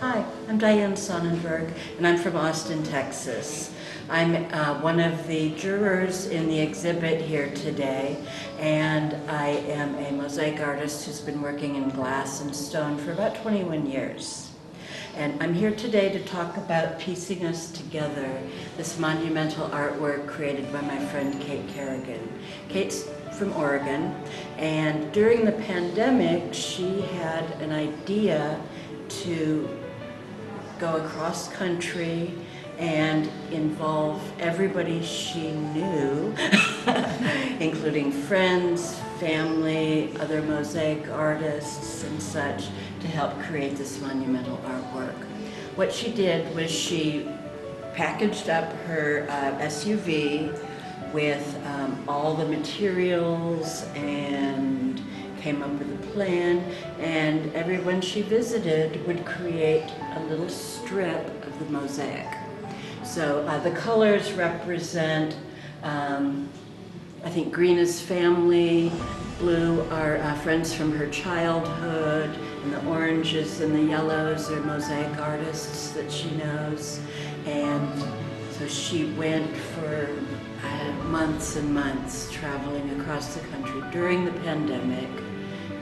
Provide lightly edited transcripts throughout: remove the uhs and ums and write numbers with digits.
Hi, I'm Diane Sonnenberg, and I'm from Austin, Texas. I'm one of the jurors in the exhibit here today, and I am a mosaic artist who's been working in glass and stone for about 21 years. And I'm here today to talk about piecing us together, this monumental artwork created by my friend Kate Kerrigan. Kate's from Oregon, and during the pandemic, she had an idea to go across country and involve everybody she knew, including friends, family, other mosaic artists and such, to help create this monumental artwork. What she did was she packaged up her SUV with all the materials and came up with a plan, and everyone she visited would create a little strip of the mosaic. So the colors represent, I think green is family, blue are friends from her childhood, and the oranges and the yellows are mosaic artists that she knows. And so she went for months and months traveling across the country during the pandemic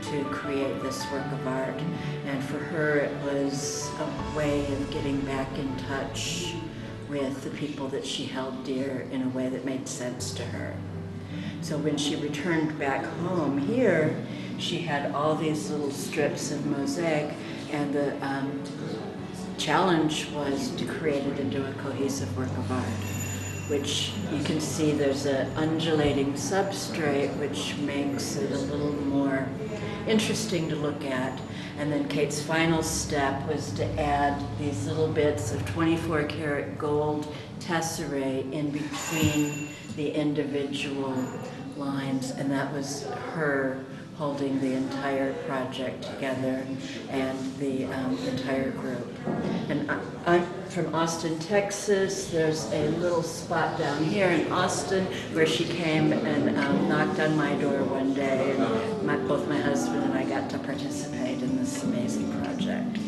to create this work of art. And for her, it was a way of getting back in touch with the people that she held dear in a way that made sense to her. So when she returned back home here, she had all these little strips of mosaic, and the challenge was to create it into a cohesive work of art, which you can see there's an undulating substrate, which makes it a little more interesting to look at. And then Kate's final step was to add these little bits of 24 karat gold tesserae in between the individual lines, and that was her holding the entire project together and the entire group. And I'm from Austin, Texas. There's a little spot down here in Austin where she came and knocked on my door one day, and both my husband and I got to participate in this amazing project.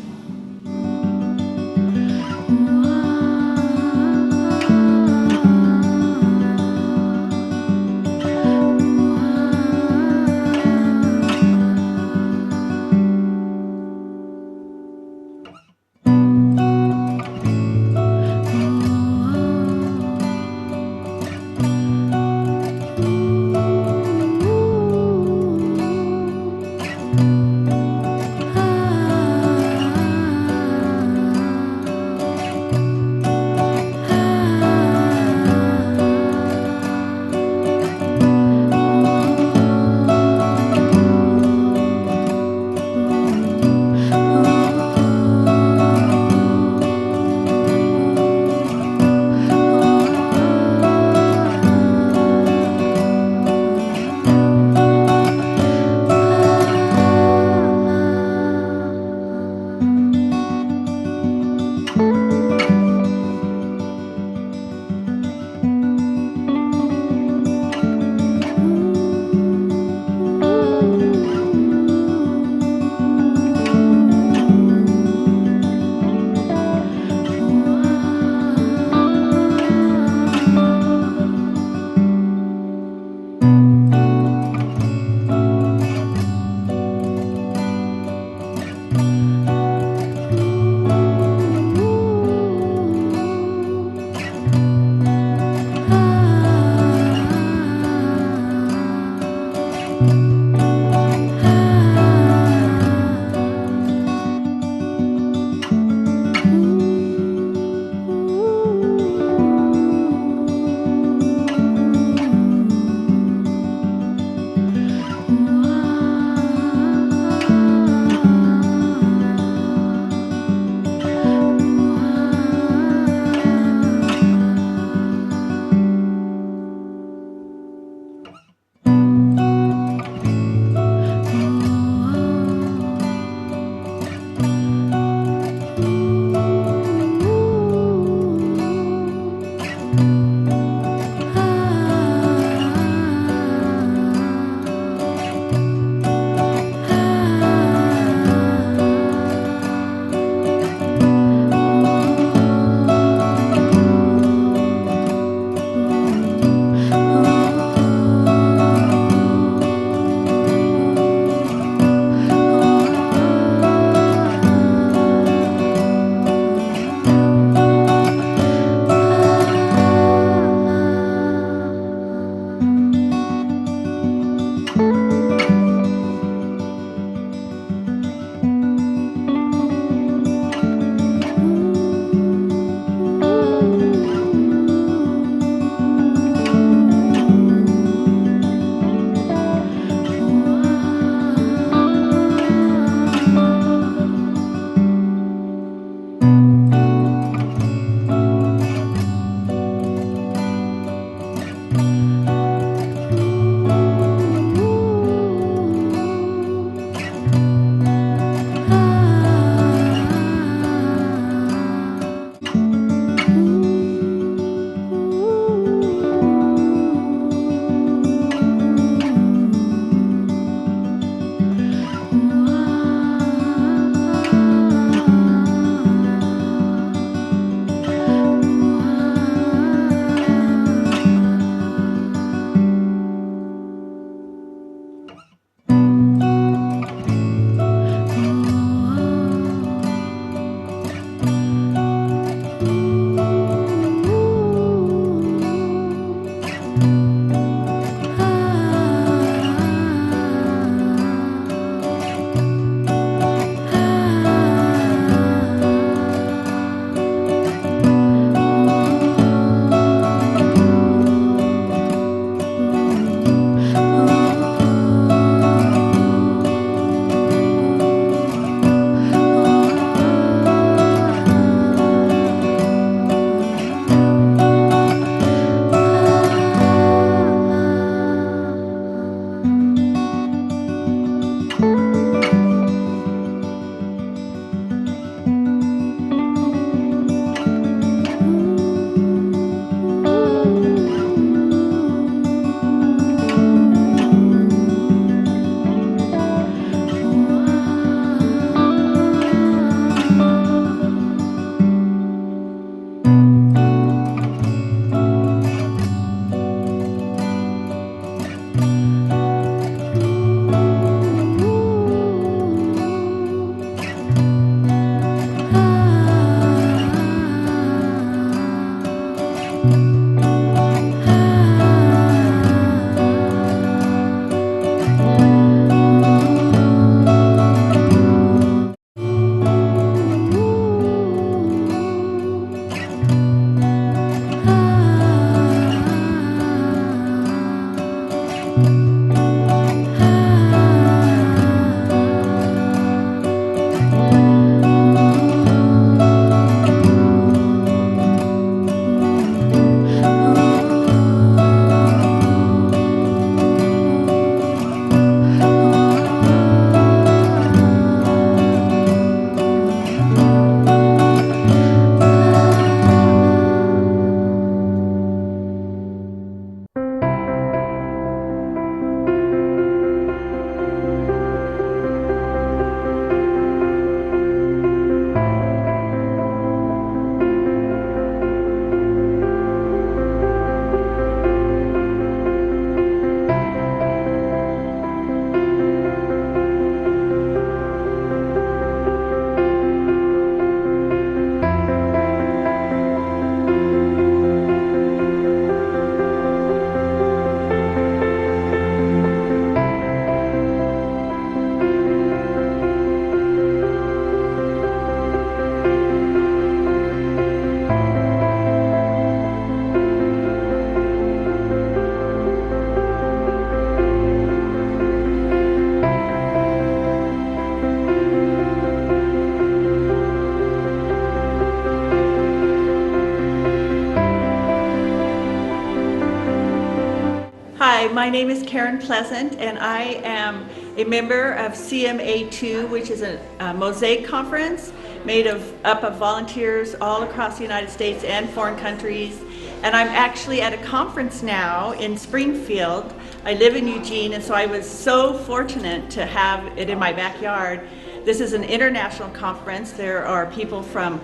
Hi, my name is Karen Pleasant, and I am a member of CMA2, which is a Mosaic conference made up of volunteers all across the United States and foreign countries. And I'm actually at a conference now in Springfield. I live in Eugene, and so I was so fortunate to have it in my backyard. This is an international conference. There are people from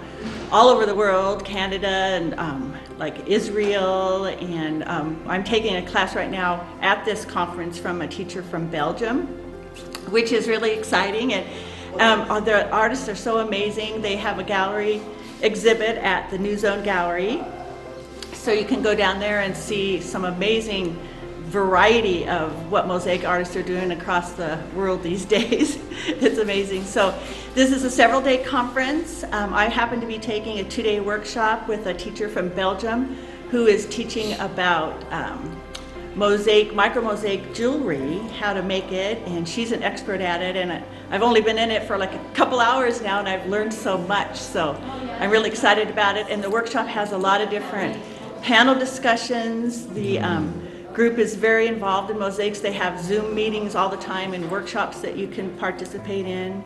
all over the world, Canada and like Israel, and I'm taking a class right now at this conference from a teacher from Belgium, which is really exciting. And the artists are so amazing. They have a gallery exhibit at the New Zone Gallery, so you can go down there and see some amazing variety of what mosaic artists are doing across the world these days. It's amazing. So this is a several-day conference. I happen to be taking a 2-day workshop with a teacher from Belgium who is teaching about micro mosaic jewelry, how to make it, and she's an expert at it, and I've only been in it for like a couple hours now, and I've learned so much, so I'm really excited about it. And the workshop has a lot of different panel discussions. The group is very involved in mosaics. They have Zoom meetings all the time and workshops that you can participate in.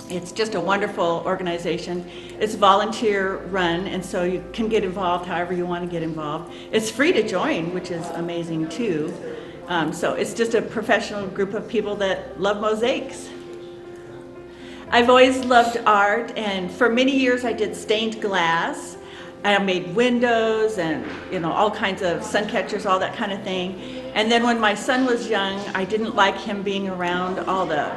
It's just a wonderful organization. It's volunteer run, and so you can get involved however you want to get involved. It's free to join, which is amazing too. So it's just a professional group of people that love mosaics. I've always loved art, and for many years I did stained glass. I made windows and all kinds of sun catchers, all that kind of thing. And then when my son was young, I didn't like him being around all the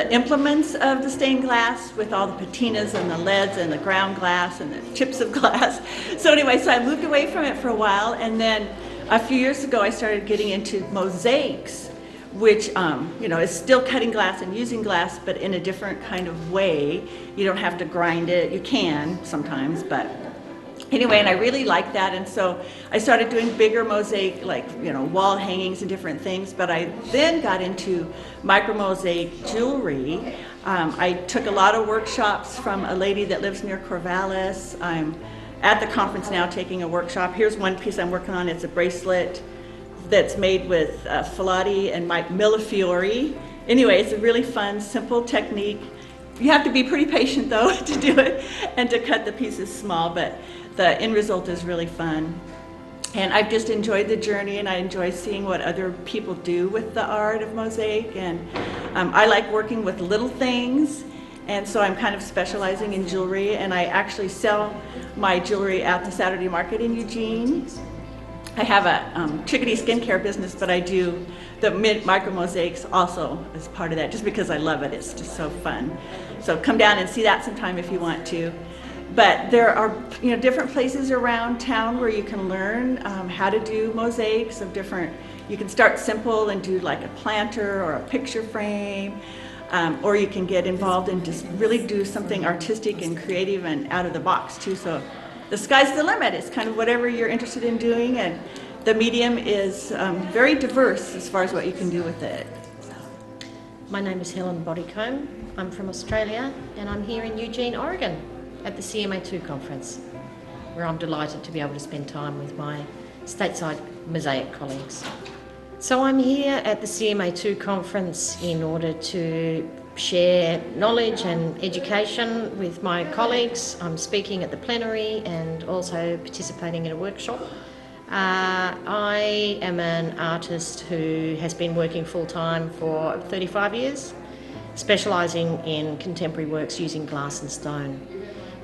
implements of the stained glass with all the patinas and the leads and the ground glass and the chips of glass. So anyway, so I moved away from it for a while, and then a few years ago I started getting into mosaics, which is still cutting glass and using glass, but in a different kind of way. You don't have to grind it. You can sometimes, but anyway, and I really liked that, and so I started doing bigger mosaic, like wall hangings and different things. But I then got into micro mosaic jewelry. I took a lot of workshops from a lady that lives near Corvallis. I'm at the conference now taking a workshop. Here's one piece I'm working on. It's a bracelet that's made with Filati and Millefiori. Anyway, it's a really fun, simple technique. You have to be pretty patient though to do it and to cut the pieces small, but the end result is really fun. And I've just enjoyed the journey, and I enjoy seeing what other people do with the art of mosaic. And I like working with little things, and so I'm kind of specializing in jewelry, and I actually sell my jewelry at the Saturday market in Eugene. I have a chickadee skincare business, but I do the micro mosaics also as part of that, just because I love it. It's just so fun. So come down and see that sometime if you want to. But there are different places around town where you can learn how to do mosaics of different. You can start simple and do like a planter or a picture frame, or you can get involved and just really do something artistic and creative and out of the box too. So the sky's the limit. It's kind of whatever you're interested in doing, and the medium is very diverse as far as what you can do with it. My name is Helen Bodycomb. I'm from Australia, and I'm here in Eugene, Oregon at the CMA2 conference, where I'm delighted to be able to spend time with my stateside mosaic colleagues. So I'm here at the CMA2 conference in order to share knowledge and education with my colleagues. I'm speaking at the plenary and also participating in a workshop. I am an artist who has been working full-time for 35 years, specialising in contemporary works using glass and stone.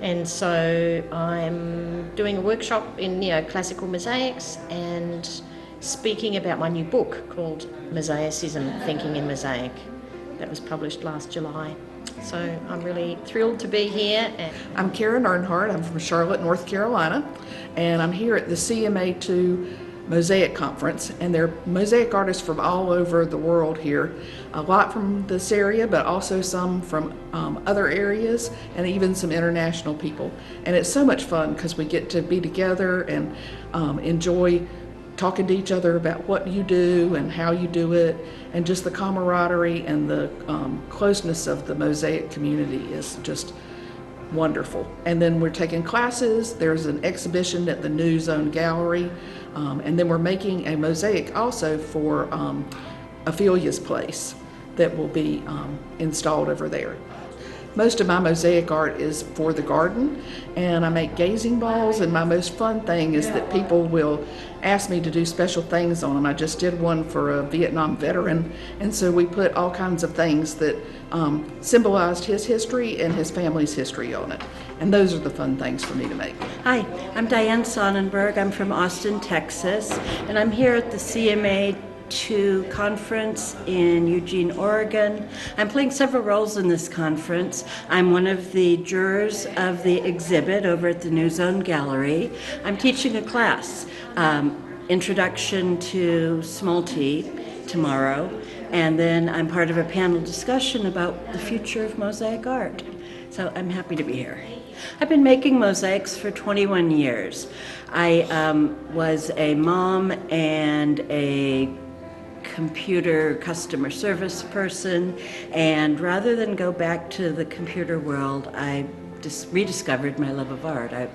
And so I'm doing a workshop in neoclassical mosaics and speaking about my new book called Mosaicism, Thinking in Mosaic, that was published last July. So I'm really thrilled to be here. I'm Karen Earnhardt. I'm from Charlotte, North Carolina, and I'm here at the CMA2 Mosaic Conference, and there are mosaic artists from all over the world here, a lot from this area, but also some from other areas, and even some international people. And it's so much fun because we get to be together and enjoy talking to each other about what you do and how you do it, and just the camaraderie and the closeness of the mosaic community is just wonderful. And then we're taking classes. There's an exhibition at the New Zone Gallery. And then we're making a mosaic also for Ophelia's place that will be installed over there. Most of my mosaic art is for the garden, and I make gazing balls, and my most fun thing is that people will ask me to do special things on them. I just did one for a Vietnam veteran, and so we put all kinds of things that symbolized his history and his family's history on it. And those are the fun things for me to make. Hi, I'm Diane Sonnenberg. I'm from Austin, Texas, and I'm here at the CMA conference in Eugene, Oregon. I'm playing several roles in this conference. I'm one of the jurors of the exhibit over at the New Zone Gallery. I'm teaching a class, Introduction to Small T, tomorrow, and then I'm part of a panel discussion about the future of mosaic art. So I'm happy to be here. I've been making mosaics for 21 years. I was a mom and a computer customer service person, and rather than go back to the computer world, I just rediscovered my love of art. I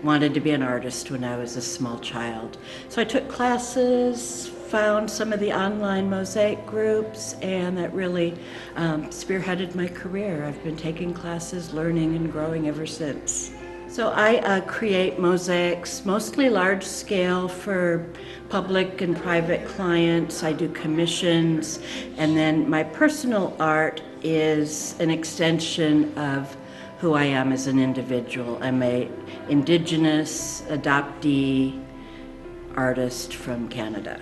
wanted to be an artist when I was a small child. So I took classes, found some of the online mosaic groups, and that really spearheaded my career. I've been taking classes, learning, and growing ever since. So I create mosaics, mostly large scale for public and private clients. I do commissions, and then my personal art is an extension of who I am as an individual. I'm a Indigenous adoptee artist from Canada.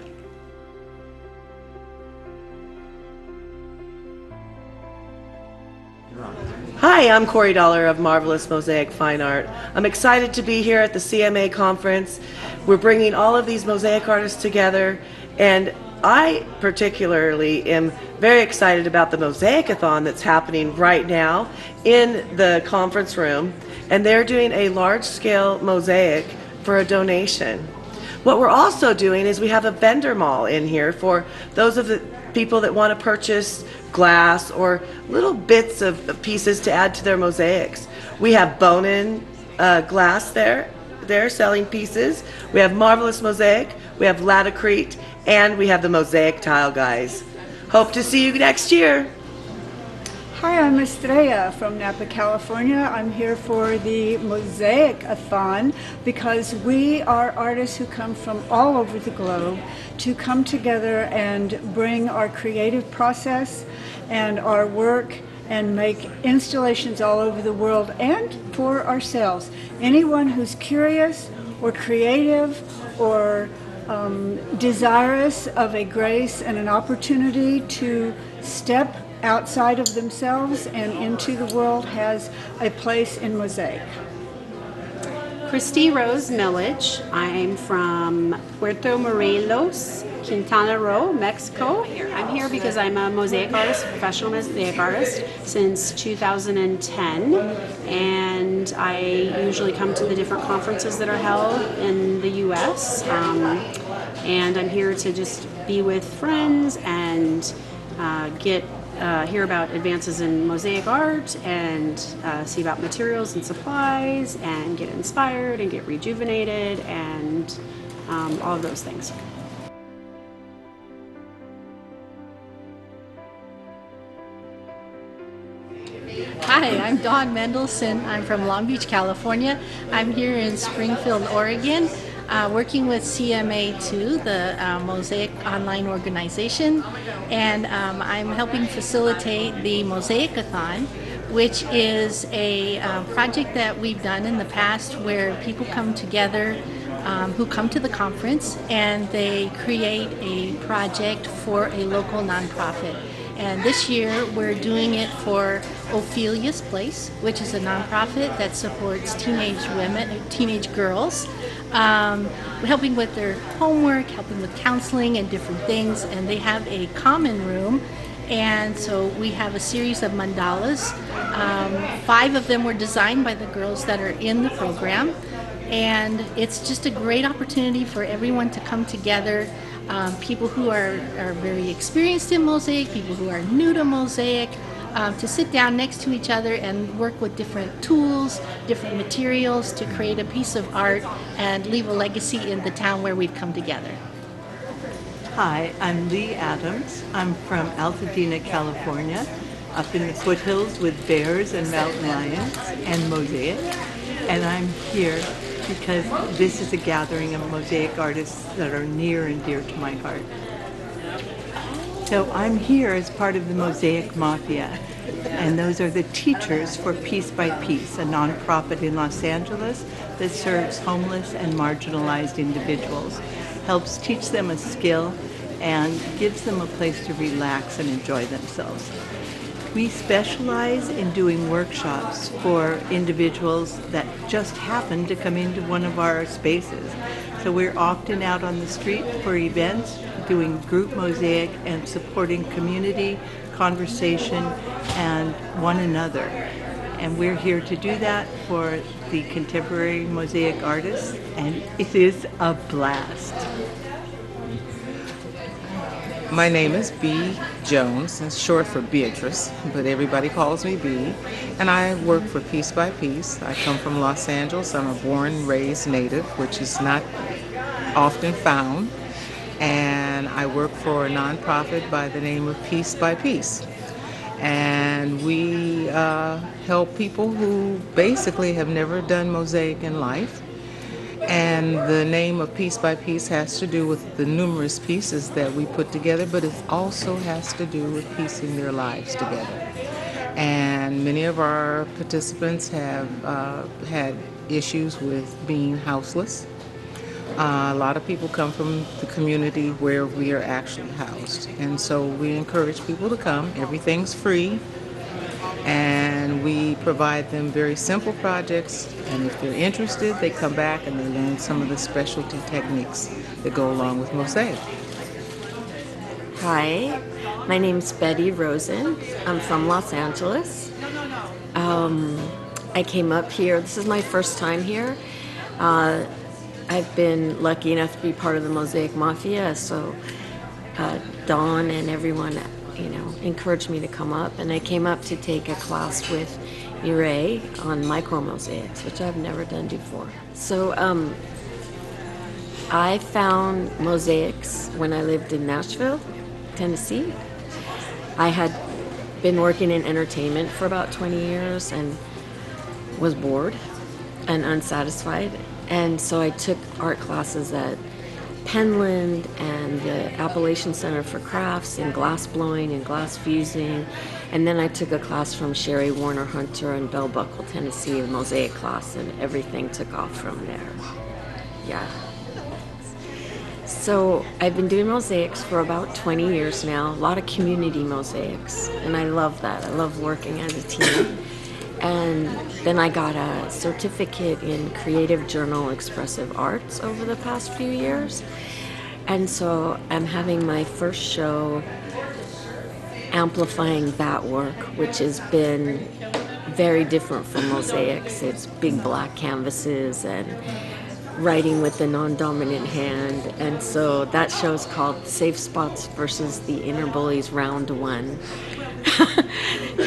Hi, I'm Corey Dollar of Marvelous Mosaic Fine Art. I'm excited to be here at the CMA conference. We're bringing all of these mosaic artists together, and I particularly am very excited about the Mosaic-a-thon that's happening right now in the conference room, and they're doing a large-scale mosaic for a donation. What we're also doing is we have a vendor mall in here for those of the people that want to purchase glass or little bits of pieces to add to their mosaics. We have bone-in glass there. They're selling pieces. We have Marvelous Mosaic, we have Latacrete, and we have the Mosaic Tile guys. Hope to see you next year. Hi, I'm Estrella from Napa, California. I'm here for the Mosaic-a-thon because we are artists who come from all over the globe to come together and bring our creative process and our work and make installations all over the world and for ourselves. Anyone who's curious or creative or desirous of a grace and an opportunity to step outside of themselves and into the world has a place in Mosaic. Christy Rose Millage. I'm from Puerto Morelos, Quintana Roo, Mexico. I'm here because I'm a mosaic artist, a professional mosaic artist, since 2010, and I usually come to the different conferences that are held in the U.S., and I'm here to just be with friends and hear about advances in mosaic art and see about materials and supplies and get inspired and get rejuvenated and all of those things. Hi, I'm Dawn Mendelson. I'm from Long Beach, California. I'm here in Springfield, Oregon, working with CMA2, the Mosaic online organization, and I'm helping facilitate the Mosaic-a-thon, which is a project that we've done in the past where people come together who come to the conference and they create a project for a local nonprofit. And this year we're doing it for Ophelia's Place, which is a nonprofit that supports teenage women, teenage girls, helping with their homework, helping with counseling and different things. And they have a common room, and so we have a series of mandalas. 5 of them were designed by the girls that are in the program, and it's just a great opportunity for everyone to come together. People who are very experienced in mosaic, people who are new to mosaic, to sit down next to each other and work with different tools, different materials to create a piece of art and leave a legacy in the town where we've come together. Hi, I'm Lee Adams. I'm from Altadena, California, up in the foothills with bears and mountain lions and mosaic. And I'm here because this is a gathering of mosaic artists that are near and dear to my heart. So I'm here as part of the Mosaic Mafia, and those are the teachers for Piece by Piece, a nonprofit in Los Angeles that serves homeless and marginalized individuals, helps teach them a skill, and gives them a place to relax and enjoy themselves. We specialize in doing workshops for individuals that just happen to come into one of our spaces. So we're often out on the street for events, doing group mosaic and supporting community, conversation, and one another. And we're here to do that for the contemporary mosaic artists, and it is a blast. My name is B. Jones, it's short for Beatrice, but everybody calls me B. And I work for Piece by Piece. I come from Los Angeles. I'm a born and raised native, which is not often found. And I work for a nonprofit by the name of Piece by Piece. And we help people who basically have never done mosaic in life. And the name of Piece by Piece has to do with the numerous pieces that we put together, but it also has to do with piecing their lives together. And many of our participants have had issues with being houseless. A lot of people come from the community where we are actually housed. And so we encourage people to come. Everything's free. And we provide them very simple projects, and if they're interested, they come back and they learn some of the specialty techniques that go along with mosaic. Hi, my name's Betty Rosen. I'm from Los Angeles. I came up here, this is my first time here. I've been lucky enough to be part of the Mosaic Mafia, so Dawn and everyone encouraged me to come up, and I came up to take a class with Mireille on micro mosaics, which I've never done before. So I found mosaics when I lived in Nashville, Tennessee. I had been working in entertainment for about 20 years and was bored and unsatisfied, and so I took art classes at Penland and the Appalachian Center for Crafts in glass blowing and glass fusing. And then I took a class from Sherry Warner Hunter in Bell Buckle, Tennessee, a mosaic class, and everything took off from there. Yeah. So I've been doing mosaics for about 20 years now, a lot of community mosaics, and I love that. I love working as a team. And then I got a certificate in Creative Journal Expressive Arts over the past few years. And so I'm having my first show amplifying that work, which has been very different from mosaics. It's big black canvases and writing with the non-dominant hand. And so that show is called Safe Spots versus the Inner Bullies Round 1.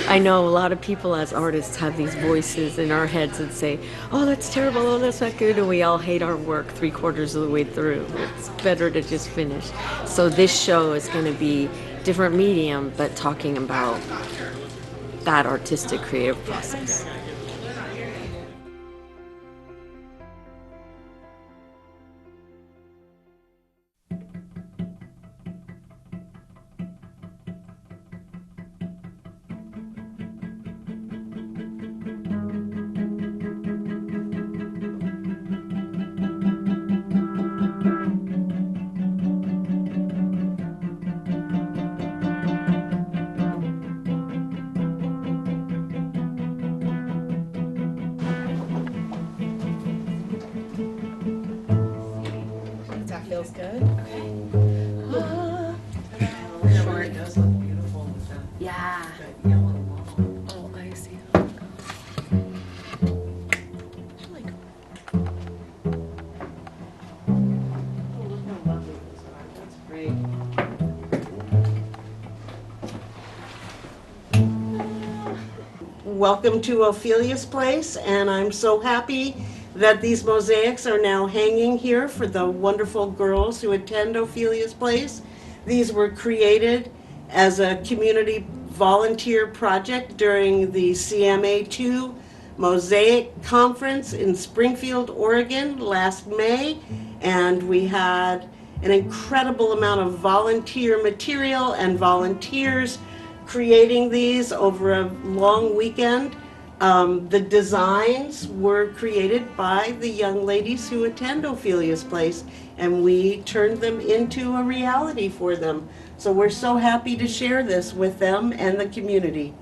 I know a lot of people as artists have these voices in our heads that say, oh, that's terrible, oh, that's not good, and we all hate our work 3/4 of the way through. It's better to just finish. So this show is going to be different medium, but talking about that artistic creative process. Feels good. Yeah. Oh, I see. That's great. welcome to Ophelia's Place, and I'm so happy that these mosaics are now hanging here for the wonderful girls who attend Ophelia's Place. These were created as a community volunteer project during the CMA2 Mosaic Conference in Springfield, Oregon last May, and we had an incredible amount of volunteer material and volunteers creating these over a long weekend. The designs were created by the young ladies who attend Ophelia's Place, and we turned them into a reality for them. So we're so happy to share this with them and the community.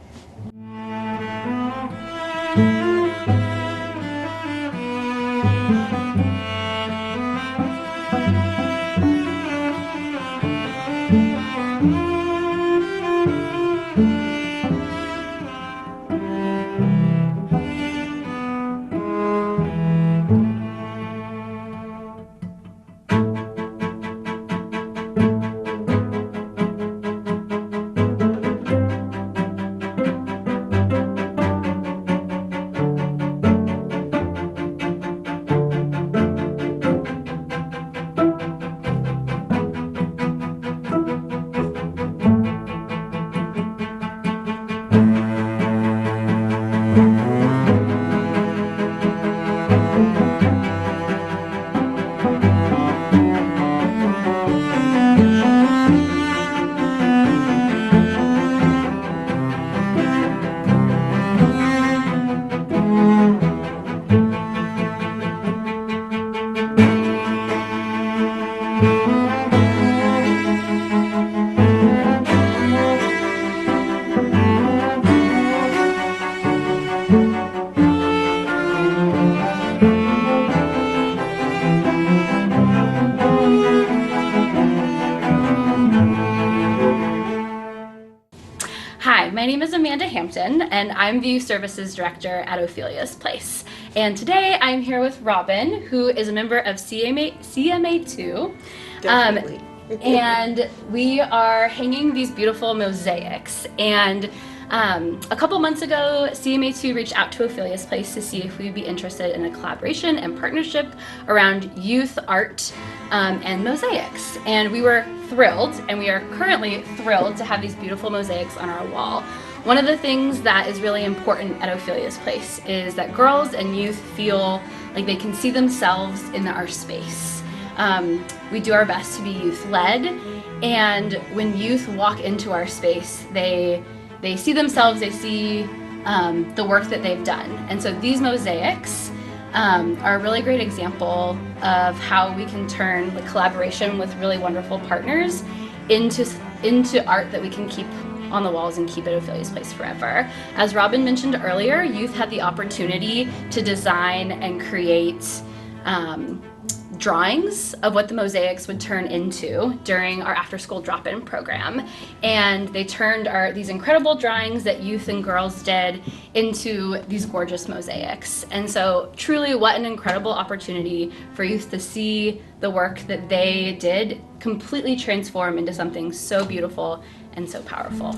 Hi, my name is Amanda Hampton, and I'm the Youth Services Director at Ophelia's Place. And today I'm here with Robin, who is a member of CMA2. Definitely. And we are hanging these beautiful mosaics. And a couple months ago, CMA2 reached out to Ophelia's Place to see if we'd be interested in a collaboration and partnership around youth art and mosaics. And we were thrilled, and we are currently thrilled to have these beautiful mosaics on our wall. One of the things that is really important at Ophelia's Place is that girls and youth feel like they can see themselves in our space. We do our best to be youth-led, and when youth walk into our space, they see themselves, they see the work that they've done. And so these mosaics are a really great example of how we can turn the collaboration with really wonderful partners into art that we can keep on the walls and keep at Ophelia's Place forever. As Robin mentioned earlier, youth had the opportunity to design and create drawings of what the mosaics would turn into during our after-school drop-in program. And they turned these incredible drawings that youth and girls did into these gorgeous mosaics. And so truly what an incredible opportunity for youth to see the work that they did completely transform into something so beautiful and so powerful.